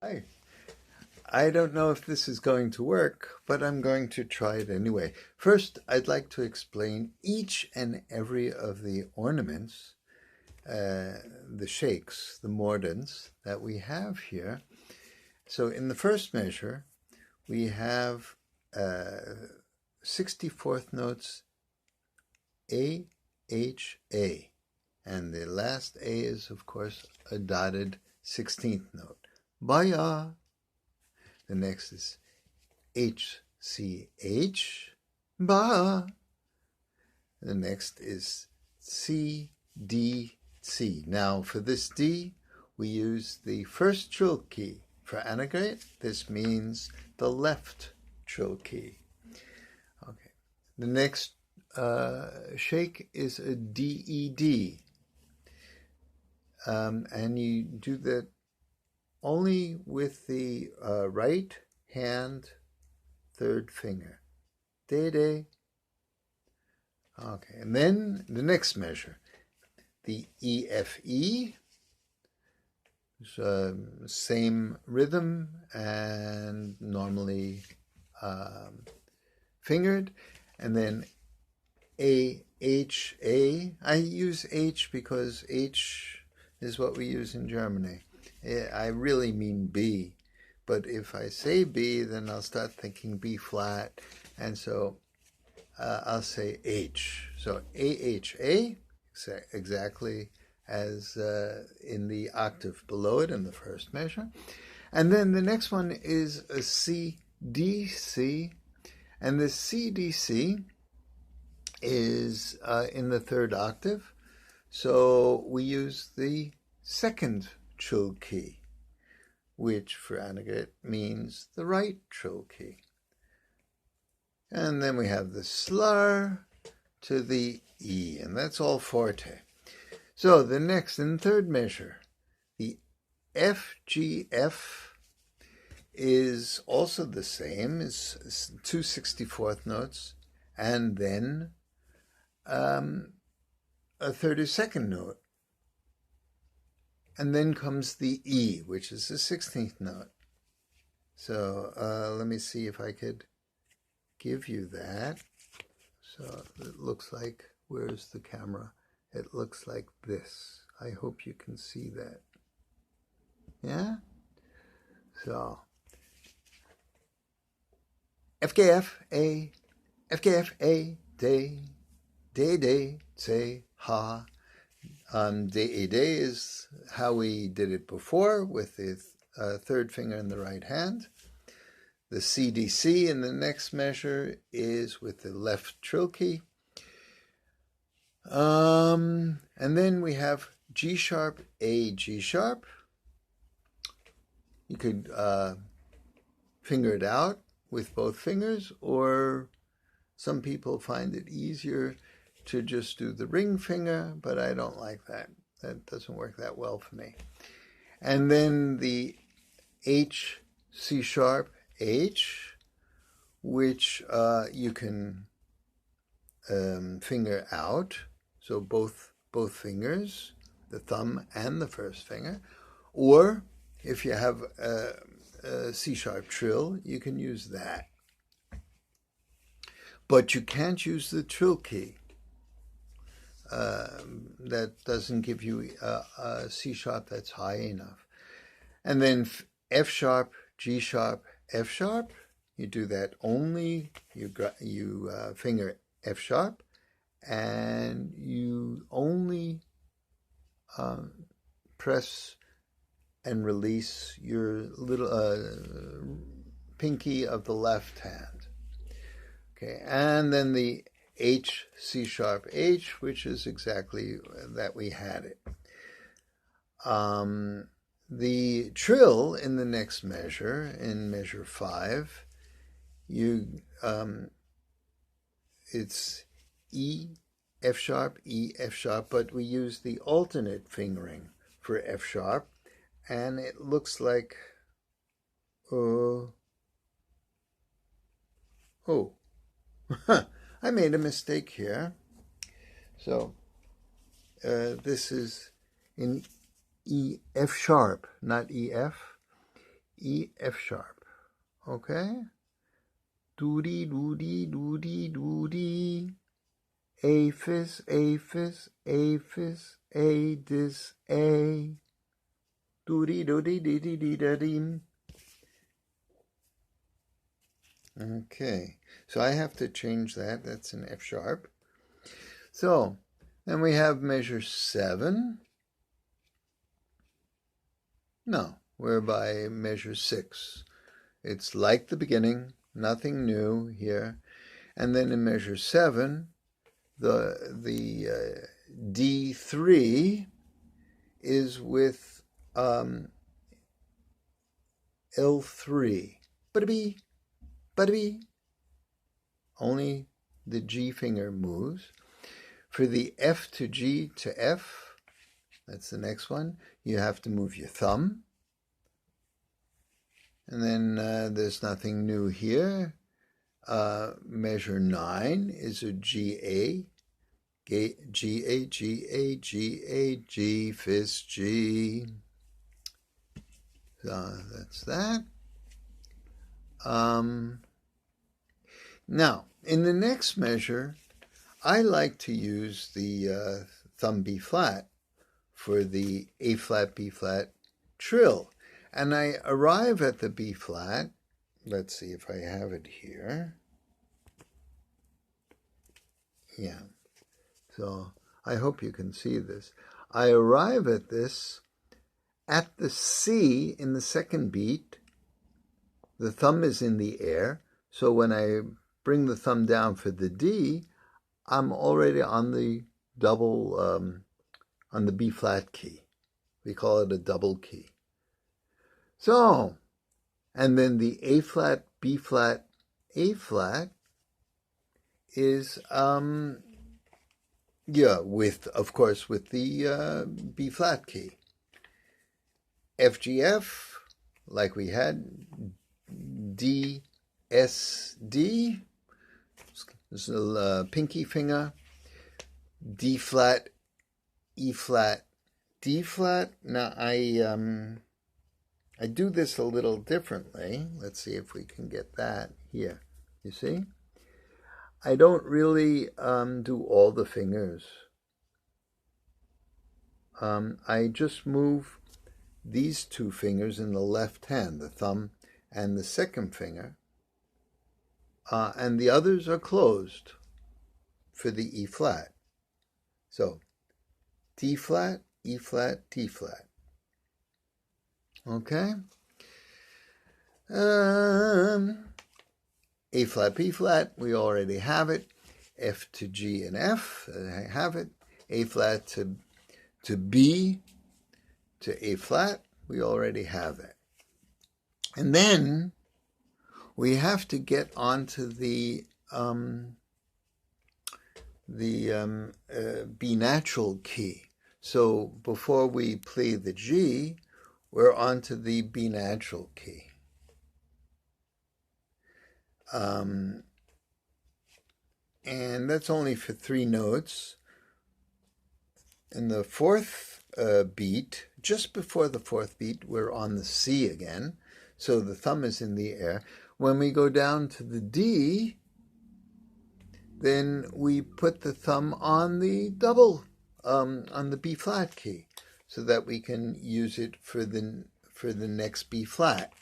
Hi. I don't know if this is going to work, but I'm going to try it anyway. First, I'd like to explain each and every of the ornaments, the shakes, the mordants that we have here. So in the first measure, we have 64th notes A, H, A. And the last A is, of course, a dotted 16th note. Baya. The next is H, C, H, ba. The next is C, D, C. Now for this D, we use the first trill key. For anagrade, this means the left trill key. Okay. The next shake is a DED. And you do that only with the right hand third finger. De. Okay, and then the next measure, the EFE, same rhythm and normally fingered, and then AHA. I use H because H is what we use in Germany. I really mean B, but if I say B, then I'll start thinking B flat, and so I'll say H. So AHA, exactly as in the octave below it in the first measure. And then the next one is a CDC, and the CDC is in the third octave, so we use the second trill key, which for anagrade means the right trill key. And then we have the slur to the E, and that's all forte. So the next and third measure, the FGF, is also the same, is 2 64th notes, and then a 32nd note. And then comes the E, which is the 16th note. So let me see if I could give you that. So it looks like, where's the camera? It looks like this. I hope you can see that. Yeah? So FKF A, FKF A, day, say, ha. Day is how we did it before with the third finger in the right hand. The CDC in the next measure is with the left trill key. And then we have G sharp, A, G sharp. You could finger it out with both fingers, or some people find it easier to just do the ring finger, but I don't like that. That doesn't work that well for me. And then the H, C sharp, H, which you can finger out, so both fingers, the thumb and the first finger, or if you have a C sharp trill, you can use that. But you can't use the trill key. That doesn't give you a C sharp that's high enough. And then F sharp, G sharp, F sharp, you do that only, you finger F sharp, and you only press and release your little pinky of the left hand. Okay, and then the H, C sharp, H, which is exactly that we had it. The trill in the next measure, in measure 5, it's E, F sharp, but we use the alternate fingering for F sharp, and it looks like, oh, I made a mistake here. So this is in E, F sharp, not E, F. E, F sharp. Okay? Doody, doody, doody, doody. Aphis, aphis, aphis, a dis, a. Doody, doody, doody, doody. Okay, so I have to change that. That's an F sharp. So then we have measure 7. No, we're by measure 6. It's like the beginning, nothing new here. And then in measure 7, the D3 is with L3. Ba-da-bee, ba-da-bee. Only the G finger moves. For the F to G to F, that's the next one, you have to move your thumb. And then there's nothing new here. Measure 9 is a G-A, G-A, G-A, G-A, G, fis, G. So that's that. Now, in the next measure, I like to use the thumb B flat for the A flat, B flat trill. And I arrive at the B flat. Let's see if I have it here. Yeah. So I hope you can see this. I arrive at this at the C in the second beat. The thumb is in the air. So when I bring the thumb down for the D, I'm already on the double, on the B flat key. We call it a double key. So, and then the A flat, B flat, A flat is, with, of course, with the B flat key. F, G, F, like we had, D, S, D. This is a pinky finger, D flat, E flat, D flat. Now I do this a little differently. Let's see if we can get that here. You see? I don't really do all the fingers. I just move these 2 fingers in the left hand, the thumb and the second finger. And the others are closed for the E flat. So, D flat, E flat, D flat. Okay? A flat, B flat, we already have it. F to G and F, I have it. A flat to B to A flat, we already have it. And then we have to get onto the B natural key. So before we play the G, we're onto the B natural key. And that's only for 3 notes. In the 4th beat, just before the 4th beat, we're on the C again. So the thumb is in the air. When we go down to the D, then we put the thumb on the double, on the B flat key, so that we can use it for the next B flat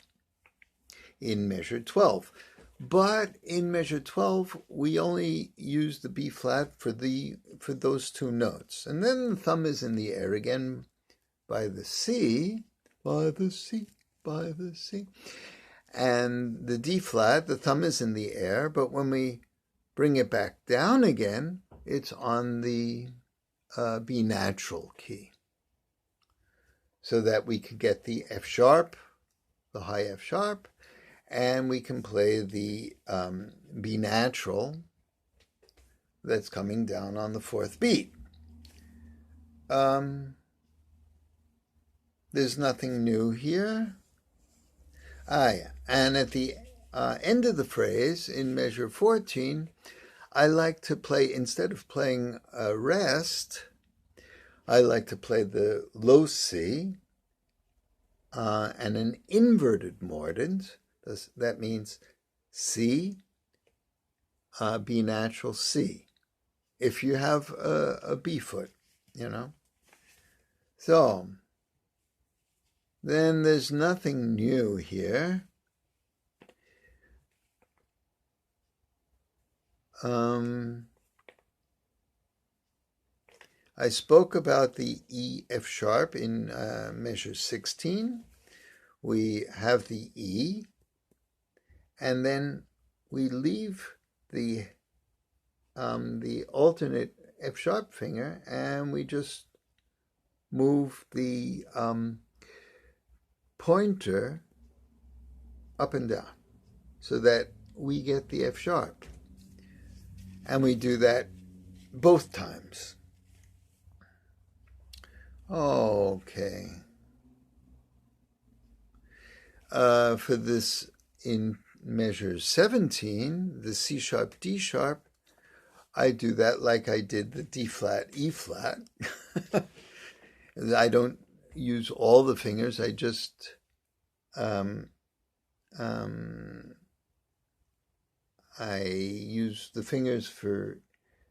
in measure 12. But in measure 12, we only use the B flat for those 2 notes. And then the thumb is in the air again by the C, by the C, by the C. And the D flat, the thumb is in the air, but when we bring it back down again, it's on the B natural key, so that we could get the F sharp, the high F sharp, and we can play the B natural that's coming down on the 4th beat. There's nothing new here. Yeah, and at the end of the phrase, in measure 14, I like to play, instead of playing a rest, I like to play the low C, and an inverted mordant. That means C, B natural, C. If you have a B foot, you know. So then there's nothing new here. I spoke about the E F sharp in measure 16. We have the E, and then we leave the alternate F sharp finger, and we just move the pointer up and down so that we get the F sharp. And we do that both times. Okay. For this in measure 17, the C sharp, D sharp, I do that like I did the D flat, E flat. I don't use all the fingers. I just I use the fingers for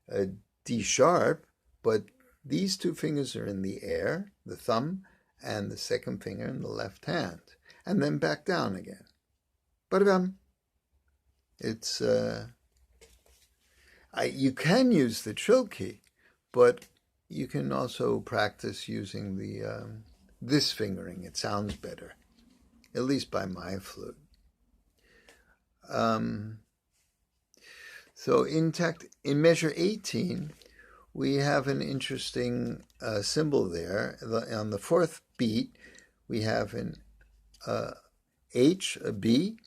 a D sharp, but these two fingers are in the air, the thumb and the second finger in the left hand, and then back down again. Ba-da-bum. It's you can use the trill key, but you can also practice using the this fingering. It sounds better, at least by my flute. So in measure 18, we have an interesting symbol there. On the fourth beat, we have an H, a B,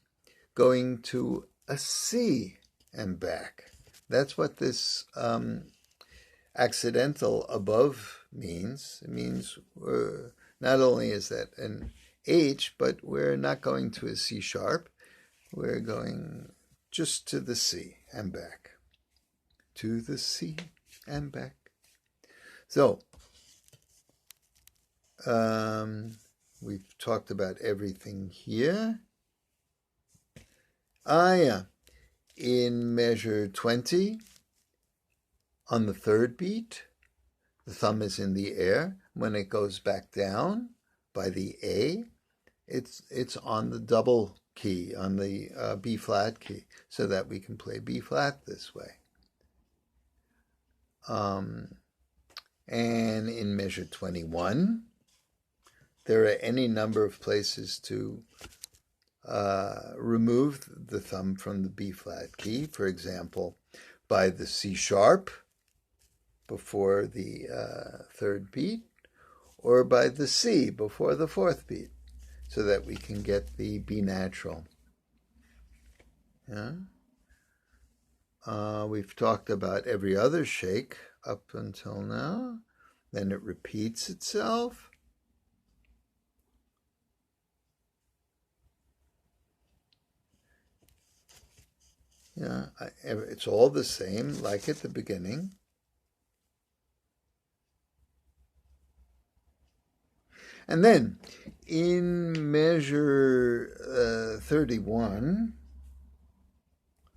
going to a C and back. That's what this accidental above means. It means not only is that an H, but we're not going to a C sharp. We're going just to the C and back. To the C and back. So, we've talked about everything here. Yeah. In measure 20, on the third beat, the thumb is in the air. When it goes back down by the A, it's on the double key, on the B flat key, so that we can play B flat this way. And in measure 21, there are any number of places to remove the thumb from the B flat key, for example, by the C sharp before the third beat, or by the C before the fourth beat, so that we can get the B natural. Yeah. We've talked about every other shake up until now. Then it repeats itself. Yeah, it's all the same, like at the beginning. And then, in measure 31,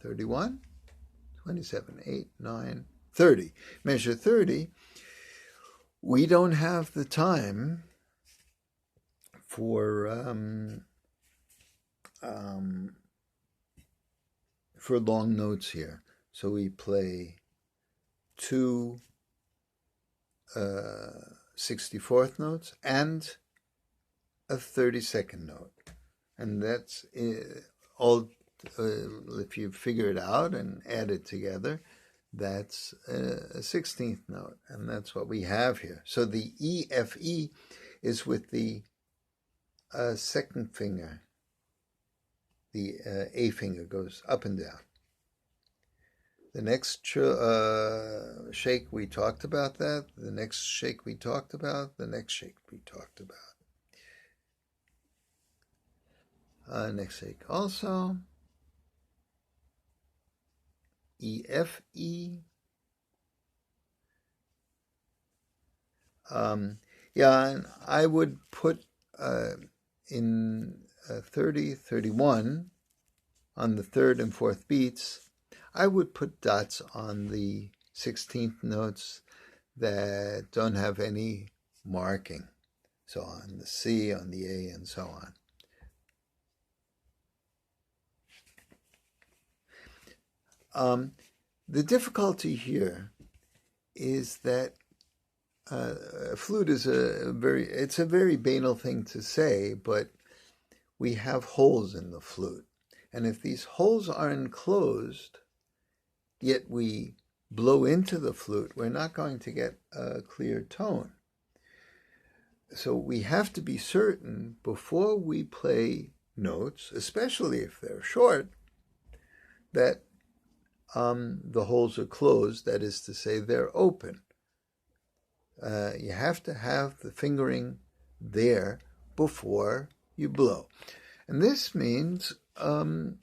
27, 8, 9, 30. Measure 30, we don't have the time for long notes here. So we play two 64th notes and a 32nd note. And that's all, if you figure it out and add it together, that's a 16th note. And that's what we have here. So the E, F, E is with the second finger. The A finger goes up and down. The next shake, we talked about that. The next shake we talked about. The next shake we talked about. Next shake also. E, F, E. Yeah, and I would put in 30, 31, on the third and fourth beats, I would put dots on the 16th notes that don't have any marking. So on the C, on the A, and so on. The difficulty here is that flute is it's a very banal thing to say, but we have holes in the flute. And if these holes are enclosed, yet we blow into the flute, we're not going to get a clear tone. So we have to be certain before we play notes, especially if they're short, that the holes are closed, that is to say, they're open. You have to have the fingering there before you blow. And this means that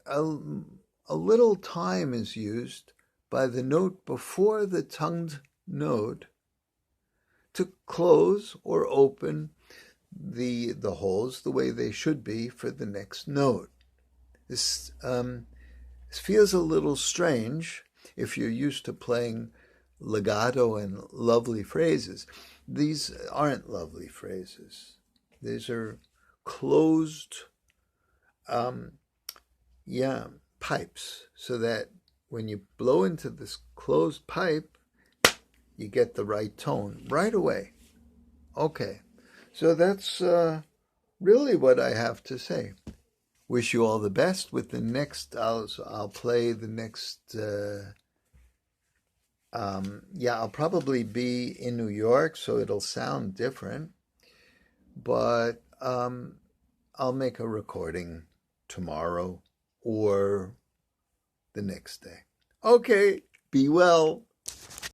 a little time is used by the note before the tongued note to close or open the holes the way they should be for the next note. This feels a little strange if you're used to playing legato and lovely phrases. These aren't lovely phrases. These are closed pipes, so that when you blow into this closed pipe, you get the right tone right away. Okay, so that's really what I have to say. Wish you all the best with the next. I'll play the next. I'll probably be in New York, so it'll sound different. But I'll make a recording tomorrow or the next day. Okay, be well.